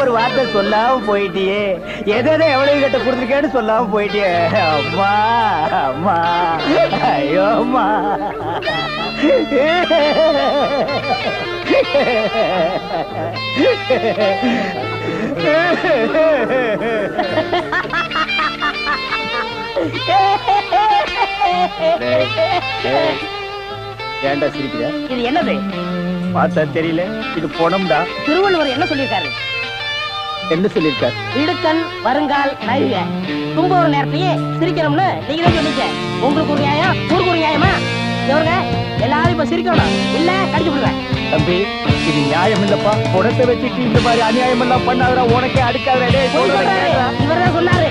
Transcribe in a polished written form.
ஒரு வார்த்தை சொல்லாம போயிட்டியே. எதை எவ்வளவு கிட்ட கொடுத்துருக்கேன்னு சொல்லாம போயிட்டியே. அம்மா அம்மா, ஐயோ அம்மா. ஏன்டா சிரிக்கிற? இது என்னது? பார்த்தா தெரியல, இது பொணம்டா. திருவள்ளுவர் என்ன சொல்லியிருக்காரு? என்ன சொல்லியிருக்காரு? இடுக்கண் வருங்கால் நல்க. தும்ப ஒரு நேரத்தையே சிரிக்கணும்னு நீங்க தான் சொன்னீங்க. உங்களுக்கு ஒரு நியாயம், ஊருக்கு ஒரு நியாயமா? எவருங்க எல்லாரும் இப்ப சிரிக்கணும், இல்ல கடிச்சு விடுவேன். தம்பி, இது நியாயம் இல்லப்பா. குடத்தை வச்சுட்டு இந்த மாதிரி அநியாயம் எல்லாம் பண்ணாதடா. உனக்கே அடுக்காதே. இவர் தான் சொன்னாரு